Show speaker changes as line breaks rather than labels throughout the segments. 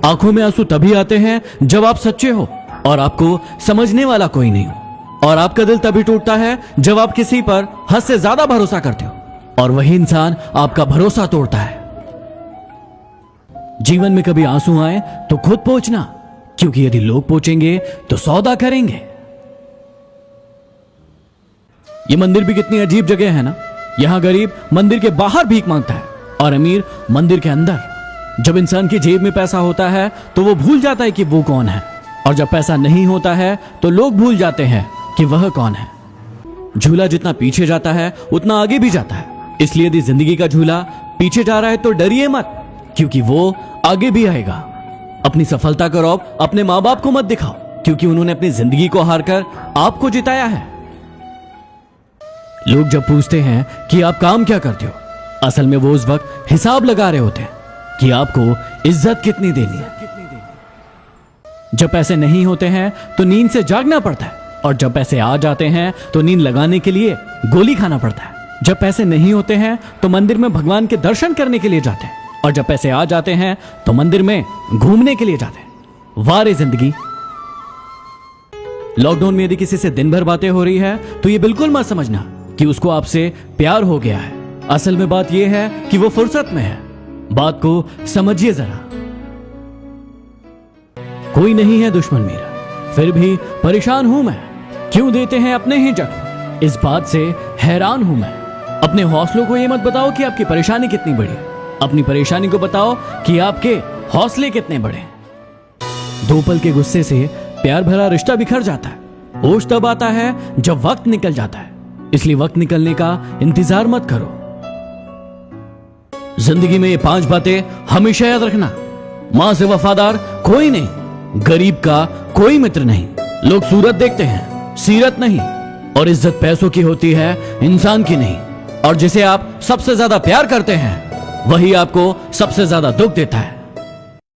आंखों में आंसू तभी आते हैं जब आप सच्चे हो और आपको समझने वाला कोई नहीं हो। और आपका दिल तभी टूटता है जब आप किसी पर हद से ज्यादा भरोसा करते हो और वही इंसान आपका भरोसा तोड़ता है। जीवन में कभी आंसू आए तो खुद पोंछना, क्योंकि यदि लोग पोंछेंगे तो सौदा करेंगे। ये मंदिर भी कितनी अजीब जगह है ना। यहां गरीब मंदिर के बाहर भीख मांगता है और अमीर मंदिर के अंदर। जब इंसान की जेब में पैसा होता है तो वो भूल जाता है कि वो कौन है, और जब पैसा नहीं होता है तो लोग भूल जाते हैं कि वह कौन है। झूला जितना पीछे जाता है उतना आगे भी जाता है, इसलिए यदि जिंदगी का झूला पीछे जा रहा है तो डरिए मत, क्योंकि वो आगे भी आएगा। अपनी सफलता का रौब अपने माँ बाप को मत दिखाओ, क्योंकि उन्होंने अपनी जिंदगी को हारकर आपको जिताया है। लोग जब पूछते हैं कि आप काम क्या करते हो, असल में वो उस वक्त हिसाब लगा रहे होते हैं कि आपको इज्जत कितनी देनी है। जब पैसे नहीं होते हैं तो नींद से जागना पड़ता है, और जब पैसे आ जाते हैं तो नींद लगाने के लिए गोली खाना पड़ता है। जब पैसे नहीं होते हैं तो मंदिर में भगवान के दर्शन करने के लिए जाते हैं, और जब पैसे आ जाते हैं तो मंदिर में घूमने के लिए जाते हैं। वारे जिंदगी। लॉकडाउन में यदि किसी से दिन भर बातें हो रही है तो ये बिल्कुल मत समझना कि उसको आपसे प्यार हो गया है। असल में बात यह है कि वो फुर्सत में है। बात को समझिए जरा। कोई नहीं है दुश्मन मेरा, फिर भी परेशान हूं मैं। क्यों देते हैं अपने ही जख्म, इस बात से हैरान हूं मैं। अपने हौसलों को ये मत बताओ कि आपकी परेशानी कितनी बड़ी है, अपनी परेशानी को बताओ कि आपके हौसले कितने बड़े। दो पल के गुस्से से प्यार भरा रिश्ता बिखर जाता है। होश तब आता है जब वक्त निकल जाता है, इसलिए वक्त निकलने का इंतजार मत करो। जिंदगी में ये 5 बातें हमेशा याद रखना। मां से वफादार कोई नहीं, गरीब का कोई मित्र नहीं, लोग सूरत देखते हैं सीरत नहीं, और इज्जत पैसों की होती है इंसान की नहीं। और जिसे आप सबसे ज्यादा प्यार करते हैं वही आपको सबसे ज्यादा दुख देता है।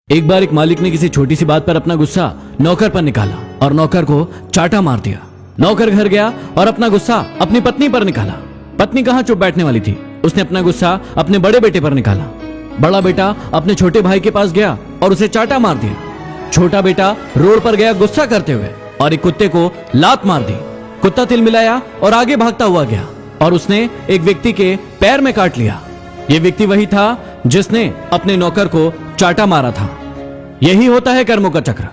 एक बार एक मालिक ने किसी छोटी सी बात पर अपना गुस्सा नौकर पर निकाला और नौकर को चाटा मार दिया। नौकर घर गया और अपना गुस्सा अपनी पत्नी पर निकाला। पत्नी कहां चुप बैठने वाली थी, उसने अपना गुस्सा अपने बड़े बेटे पर निकाला। बड़ा बेटा अपने छोटे भाई के पास गया और उसे चाटा मार दिया। छोटा बेटा रोड पर गया गुस्सा करते हुए और एक कुत्ते को लात मार दी। कुत्ता तिलमिलाया और आगे भागता हुआ गया और उसने एक व्यक्ति के पैर में काट लिया। यह व्यक्ति वही था जिसने अपने नौकर को चाटा मारा था। यही होता है कर्मों का चक्र।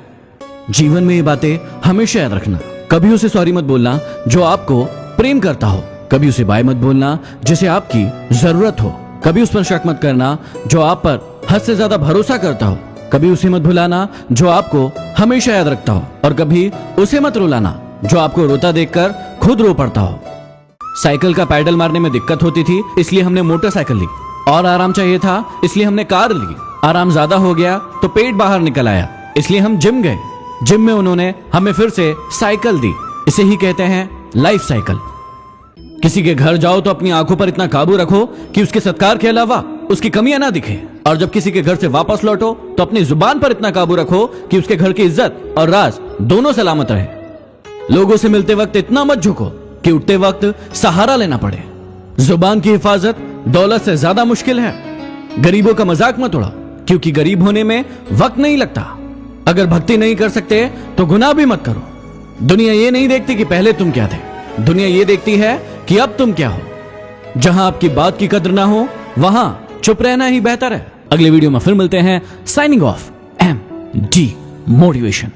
जीवन में ये बातें हमेशा याद रखना। कभी उसे सॉरी मत बोलना जो आपको प्रेम करता हो, कभी उसे बाय मत बोलना जिसे आपकी जरूरत हो, कभी उस पर शक मत करना जो आप पर हद से ज्यादा भरोसा करता हो, कभी उसे मत भुलाना जो आपको हमेशा याद रखता हो, और कभी उसे मत रुलाना जो आपको रोता देखकर खुद रो पड़ता हो। साइकिल का पैडल मारने में दिक्कत होती थी, इसलिए हमने मोटरसाइकिल ली, और आराम चाहिए था इसलिए हमने कार ली। आराम ज्यादा हो गया तो पेट बाहर निकल आया, इसलिए हम जिम गए। जिम में उन्होंने हमें फिर से साइकिल दी। इसे ही कहते हैं लाइफ साइकिल। किसी के घर जाओ तो अपनी आंखों पर इतना काबू रखो कि उसके सत्कार के अलावा उसकी कमियां ना दिखे, और जब किसी के घर से वापस लौटो तो अपनी जुबान पर इतना काबू रखो कि उसके घर की इज्जत और राज दोनों सलामत रहे। लोगों से मिलते वक्त इतना मत झुको कि उठते वक्त सहारा लेना पड़े। जुबान की हिफाजत दौलत से ज्यादा मुश्किल है। गरीबों का मजाक मत उड़ाओ, क्योंकि गरीब होने में वक्त नहीं लगता। अगर भक्ति नहीं कर सकते तो गुनाह भी मत करो। दुनिया ये नहीं देखती कि पहले तुम क्या थे, दुनिया ये देखती है कि अब तुम क्या हो। जहां आपकी बात की कद्र ना हो वहां चुप रहना ही बेहतर है। अगले वीडियो में फिर मिलते हैं। Signing off, MD motivation.